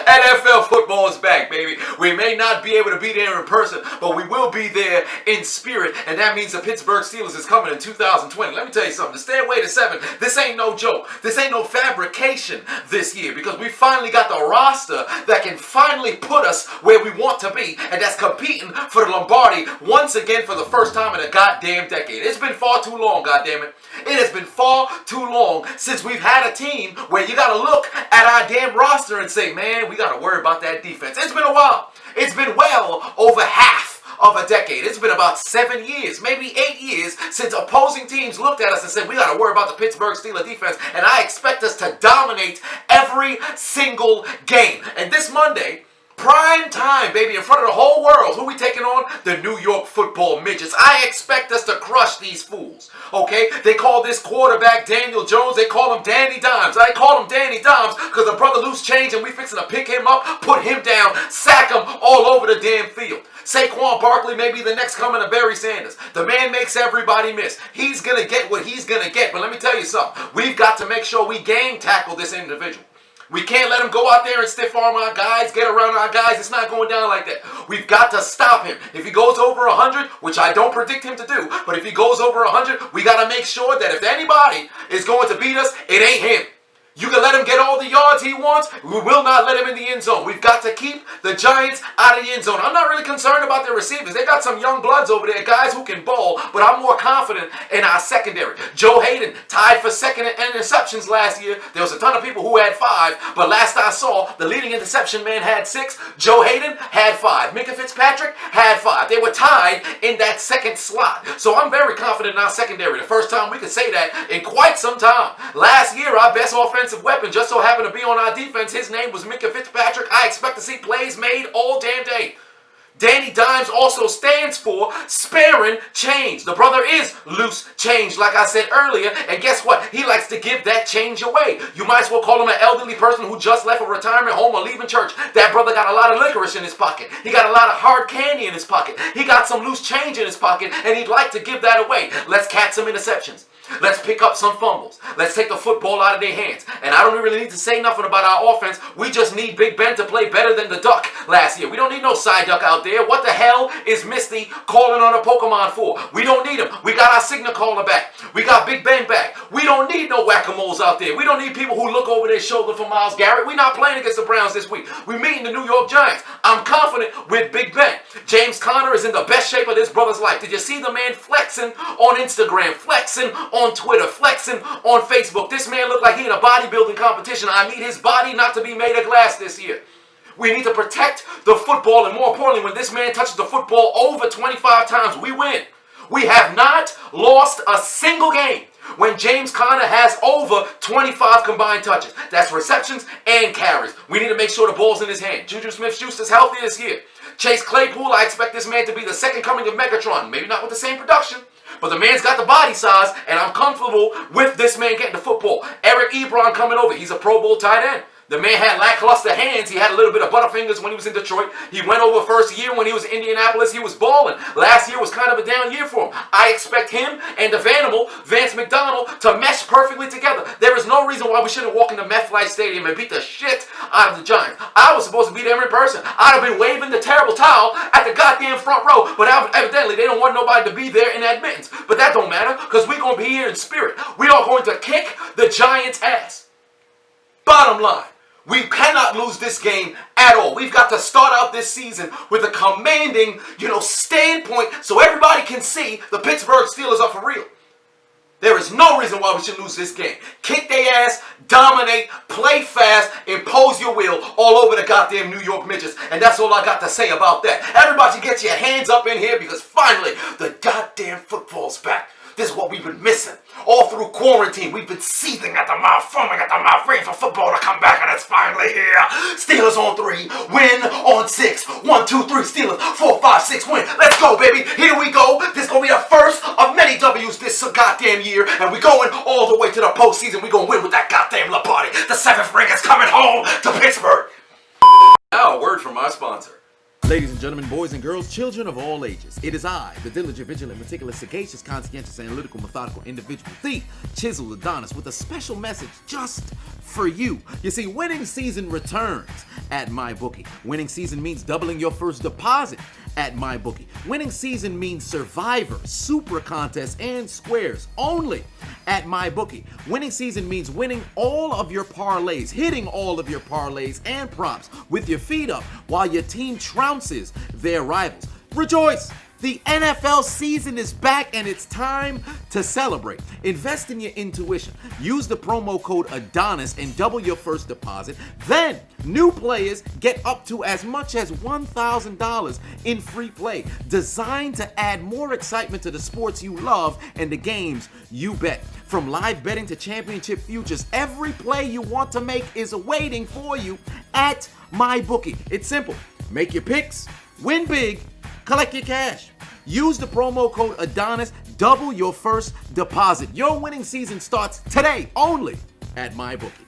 NFL football is back, baby. We may not be able to be there in person, but we will be there in spirit, and that means the Pittsburgh Steelers is coming in 2020. Let me tell you something. The Stairway to 7, this ain't no joke. This ain't no fabrication this year, because we finally got the roster that can finally put us where we want to be, and that's competing for the Lombardi once again for the first time in a goddamn decade. It's been far too long, goddammit. It has been far too long since we've had a team where you got to look at our damn roster and say, man, we got to worry about that defense. It's been a while. It's been well over half of a decade. It's been about 7 years, maybe 8 years since opposing teams looked at us and said, we got to worry about the Pittsburgh Steelers defense, and I expect us to dominate every single game. And this Monday, prime time, baby, in front of the whole world. Who we taking on? The New York Football Midgets. I expect us to crush these fools, okay? They call this quarterback Daniel Jones. They call him Danny Dimes. I call him Danny Dimes because the brother loose change and we fixing to pick him up, put him down, sack him all over the damn field. Saquon Barkley may be the next coming of Barry Sanders. The man makes everybody miss. He's going to get what he's going to get. But let me tell you something. We've got to make sure we game tackle this individual. We can't let him go out there and stiff arm our guys, get around our guys. It's not going down like that. We've got to stop him. If he goes over 100, which I don't predict him to do, but if he goes over 100, we got to make sure that if anybody is going to beat us, it ain't him. You can let him get all the yards he wants. We will not let him in the end zone. We've got to keep the Giants out of the end zone. I'm not really concerned about their receivers. They got some young bloods over there, guys who can bowl, but I'm more confident in our secondary. Joe Hayden tied for second in interceptions last year. There was a ton of people who had 5, but last I saw, the leading interception man had 6. Joe Hayden had 5. Minka Fitzpatrick had 5. They were tied in that second slot. So I'm very confident in our secondary. The first time we could say that in quite some time. Last year, our best offensive weapon just so happened to be on our defense. His name was Minka Fitzpatrick. I expect to see plays made all damn day. Danny Dimes also stands for sparing change. The brother is loose change, like I said earlier, and guess what? He likes to give that change away. You might as well call him an elderly person who just left a retirement home or leaving church. That brother got a lot of licorice in his pocket. He got a lot of hard candy in his pocket. He got some loose change in his pocket, and he'd like to give that away. Let's catch some interceptions. Let's pick up some fumbles. Let's take the football out of their hands. And I don't really need to say nothing about our offense. We just need Big Ben to play better than the Duck last year. We don't need no side duck out there. What the hell is Misty calling on a Pokemon for? We don't need him. We got our signal caller back. We got Big Ben back. We don't need no whack-a-moles out there. We don't need people who look over their shoulder for Myles Garrett. We're not playing against the Browns this week. We're meeting the New York Giants. I'm confident with Big Ben. James Conner is in the best shape of this brother's life. Did you see the man flexing on Instagram, flexing on Twitter, flexing on Facebook? This man looked like he in a bodybuilding competition. I need his body not to be made of glass this year. We need to protect the football, and more importantly, when this man touches the football over 25 times, we win. We have not lost a single game when James Conner has over 25 combined touches. That's receptions and carries. We need to make sure the ball's in his hand. Juju Smith-Schuster's healthy this year. Chase Claypool, I expect this man to be the second coming of Megatron. Maybe not with the same production, but the man's got the body size, and I'm comfortable with this man getting the football. Eric Ebron coming over. He's a Pro Bowl tight end. The man had lackluster hands. He had a little bit of butterfingers when he was in Detroit. He went over first year when he was in Indianapolis. He was balling. Last year was kind of a down year for him. I expect him and the Vanimal, Vance McDonald, to mesh perfectly together. There is no reason why we shouldn't walk into MetLife Stadium and beat the shit out of the Giants. I was supposed to be there in person. I'd have been waving the terrible towel at the goddamn front row, but evidently they don't want nobody to be there in admittance. But that don't matter, because we're going to be here in spirit. We are going to kick the Giants' ass. Bottom line. We cannot lose this game at all. We've got to start out this season with a commanding, standpoint so everybody can see the Pittsburgh Steelers are for real. There is no reason why we should lose this game. Kick their ass, dominate, play fast, impose your will all over the goddamn New York Midgets. And that's all I got to say about that. Everybody get your hands up in here because finally the goddamn football's back. This is what we've been missing. All through quarantine, we've been seething at the mouth, foaming at the mouth, waiting for football to come back, and it's finally here. Steelers on 3, win on 6. 1, 2, 3, Steelers, 4, 5, 6, win. Let's go, baby. Here we go. This is going to be the first of many W's this goddamn year, and we're going all the way to the postseason. We're going to win with that goddamn Lombardi. The 7th ring is coming home to Pittsburgh. Now, a word from my sponsor. Ladies and gentlemen, boys and girls, children of all ages, it is I, the diligent, vigilant, meticulous, sagacious, conscientious, analytical, methodical individual, the Chiseled Adonis, with a special message just for you. You see, winning season returns at MyBookie. Winning season means doubling your first deposit at MyBookie. Winning season means Survivor, Super Contest, and Squares only at MyBookie. Winning season means winning all of your parlays, hitting all of your parlays and props with your feet up while your team trounces their rivals. Rejoice! The NFL season is back and it's time to celebrate. Invest in your intuition. Use the promo code Adonis and double your first deposit. Then, new players get up to as much as $1,000 in free play, designed to add more excitement to the sports you love and the games you bet. From live betting to championship futures, every play you want to make is waiting for you at MyBookie. It's simple. Make your picks, win big, collect your cash. Use the promo code Adonis, double your first deposit. Your winning season starts today only at MyBookie.